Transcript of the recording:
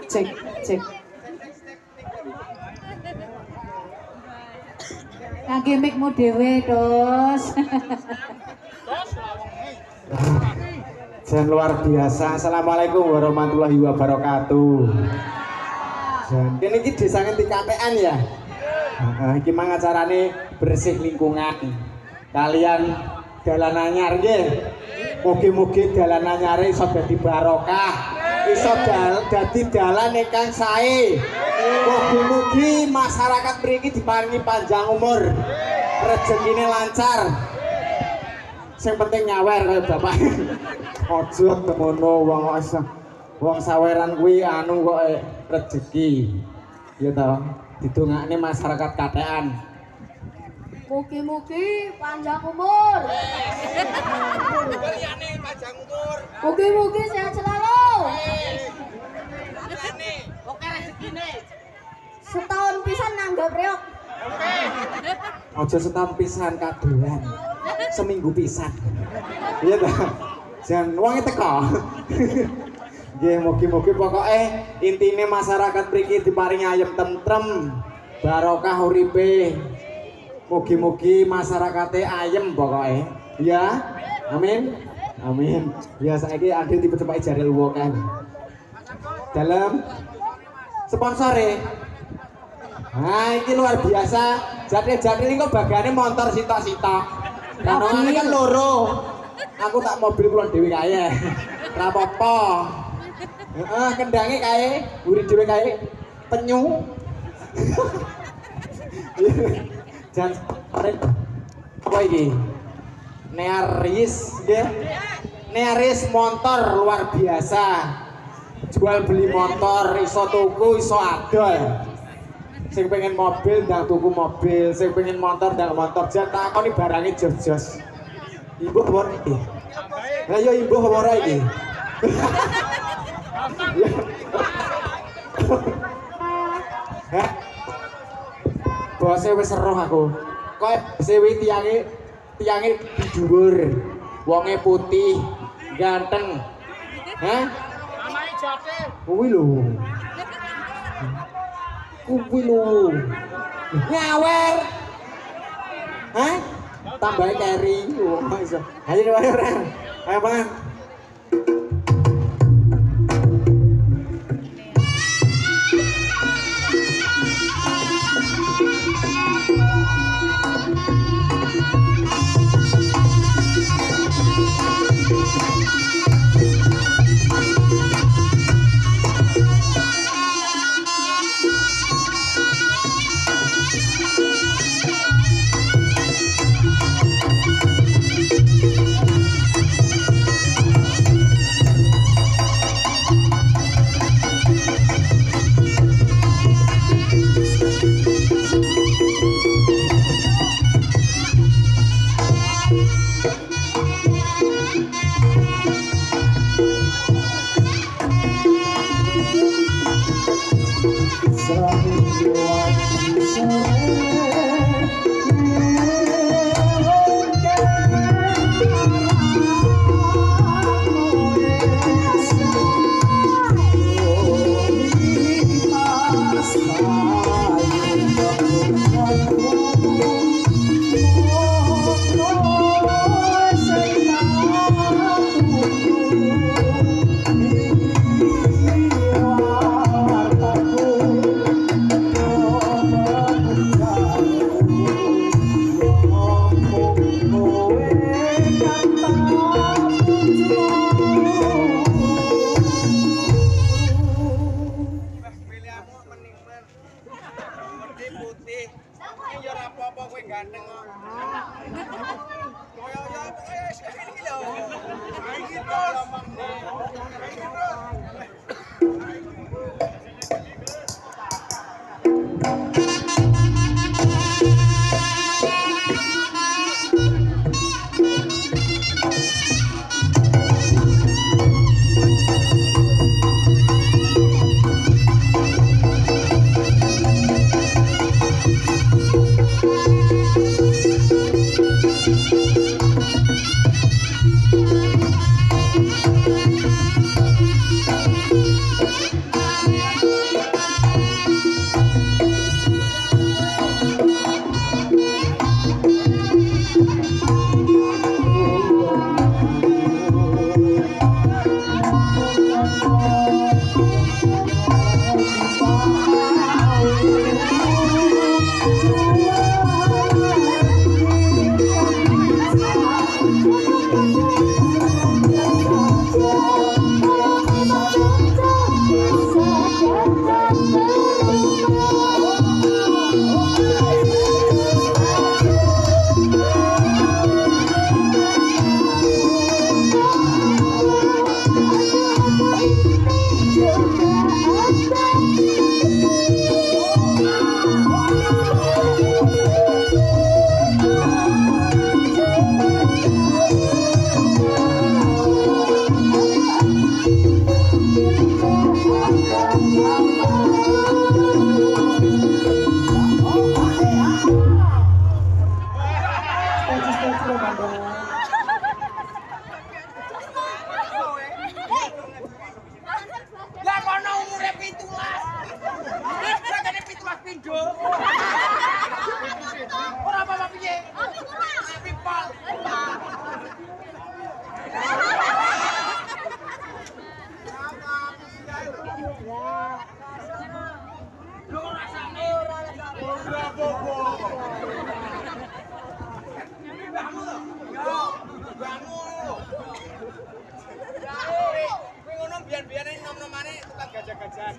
Cek, cek. Kangge mikmu dhewe, Dos. Jan luar biasa. Assalamualaikum warahmatullahi wabarakatuh. Jan, ini desa ngendi katekan ya? Heeh, iki mang acarane bersih lingkungan. Kalian dalan anyar nggih. Mugi-mugi dalan anyare iso dadi barokah. Iso dadi dalan ingkang sae. Mugi-mugi masyarakat mriki diparingi panjang umur. Rezekine lancar. Sing penting nyawer kaya bapak. Aja temono wong saweran kuwi anu kok rezeki. Ya ta, didongakne masyarakat katekan. Mugi-mugi panjang umur. Mugi-mugi sehat selalu. Oke rezekine. Setahun pisan nanggap reok. Aja setahun pisan kadolan. Seminggu pisan. Iya ta? Jan wonge teko. Nggih, mugi-mugi pokoke intine masyarakat mriki diparingi ayem tentrem, barokah uripe. Mugi-mugi masyarakate ayem pokoke. Ya. Amin. Amin. Ya saiki ade dipercepat jare luwo kan. Dalam sponsore. Nah, iki luar biasa. Jati-jati ini kok bagane motor sitok-sitok. Kan ini kan loro. Aku tak mobil kula dhewe kae. Ora apa-apa. Heeh, kendange kae, mburi dhewe kae penyu. Jan apa iki? Nearis nggih. Nearis motor luar biasa. Jual beli motor, iso tuku, iso adol. Sing pengen mobil ndang tuku mobil, sing pengen motor ndang motor. Jan takoni barange jos-jos. Ibu apa iki? Lah yo ibu apa ora iki? Hah? Bose wis seruh aku. Kok sewi tiange dhuwur. Wonge putih, ganteng. Hah? Mamae jate. Kuwi lho. Kuwi lho. Nyawer. Hah? Tambah carry. Oh, iso. Ayo ora. Ayo Bang. Ngono biyen-biyene nom-nomane tukang gajah-gajahan.